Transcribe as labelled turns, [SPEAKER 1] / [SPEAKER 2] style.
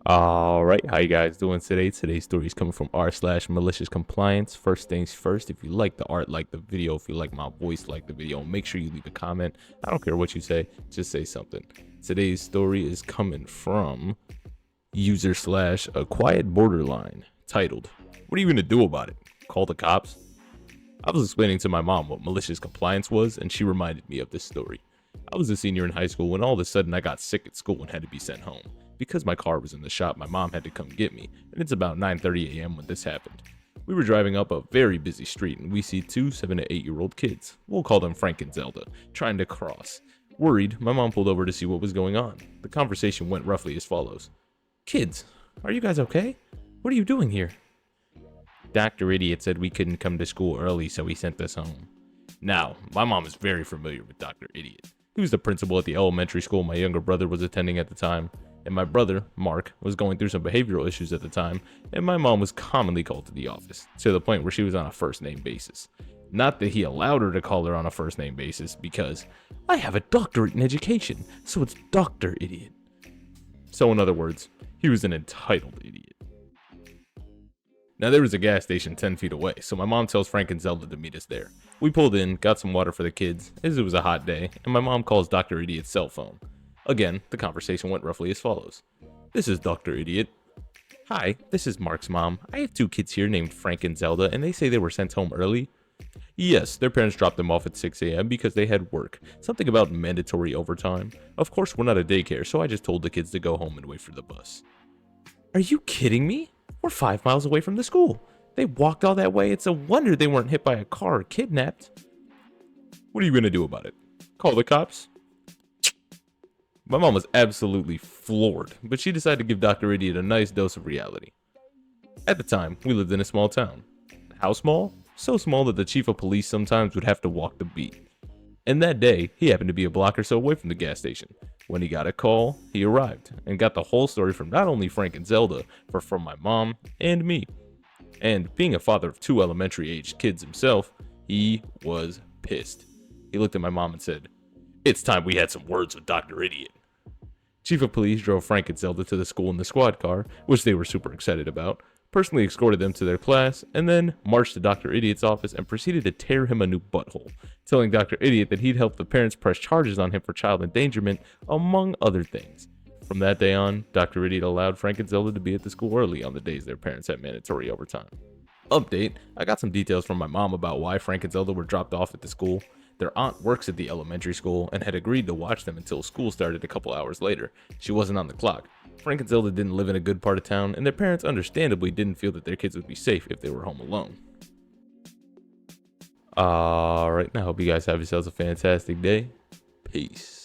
[SPEAKER 1] All right, how you guys doing today? Today's story is coming from r/MaliciousCompliance. First things first, if you like the art, like the video. If you like my voice, like the video. Make sure you leave a comment. I don't care what you say, just say something. Today's story is coming from user/AQuietBorederline, titled, "What are you gonna do about it? Call the cops?" I was explaining to my mom what malicious compliance was, and she reminded me of this story. I was a senior in high school when all of a sudden I got sick at school and had to be sent home. Because my car was in the shop, my mom had to come get me, and it's about 9:30 a.m. when this happened. We were driving up a very busy street, and we see two 7 to 8-year-old kids, we'll call them Frank and Zelda, trying to cross. Worried, my mom pulled over to see what was going on. The conversation went roughly as follows. "Kids, are you guys okay? What are you doing here?" "Dr. Idiot said we couldn't come to school early, so he sent us home." Now, my mom is very familiar with Dr. Idiot. He was the principal at the elementary school my younger brother was attending at the time, and my brother, Mark, was going through some behavioral issues at the time, and my mom was commonly called to the office, to the point where she was on a first name basis. Not that he allowed her to call her on a first name basis, because I have a doctorate in education, so it's Dr. Idiot. So in other words, he was an entitled idiot. Now there was a gas station 10 feet away, so my mom tells Frank and Zelda to meet us there. We pulled in, got some water for the kids, as it was a hot day, and my mom calls Dr. Idiot's cell phone. Again, the conversation went roughly as follows. "This is Dr. Idiot. Hi, this is Mark's mom. I have two kids here named Frank and Zelda, and they say they were sent home early." "Yes, their parents dropped them off at 6 a.m. because they had work. Something about mandatory overtime. Of course, we're not a daycare, so I just told the kids to go home and wait for the bus." "Are you kidding me? We're 5 miles away from the school. They walked all that way. It's a wonder they weren't hit by a car or kidnapped." "What are you going to do about it? Call the cops?" My mom was absolutely floored, but she decided to give Dr. Idiot a nice dose of reality. At the time, we lived in a small town. How small? So small that the chief of police sometimes would have to walk the beat. And that day, he happened to be a block or so away from the gas station. When he got a call, he arrived and got the whole story from not only Frank and Zelda, but from my mom and me. And being a father of two elementary-aged kids himself, he was pissed. He looked at my mom and said, "It's time we had some words with Dr. Idiot." Chief of Police drove Frank and Zelda to the school in the squad car, which they were super excited about, personally escorted them to their class, and then marched to Dr. Idiot's office and proceeded to tear him a new butthole, telling Dr. Idiot that he'd help the parents press charges on him for child endangerment, among other things. From that day on, Dr. Idiot allowed Frank and Zelda to be at the school early on the days their parents had mandatory overtime. Update, I got some details from my mom about why Frank and Zelda were dropped off at the school. Their aunt works at the elementary school and had agreed to watch them until school started a couple hours later. She wasn't on the clock. Frank and Zelda didn't live in a good part of town, and their parents understandably didn't feel that their kids would be safe if they were home alone. Alright, I hope you guys have yourselves a fantastic day. Peace.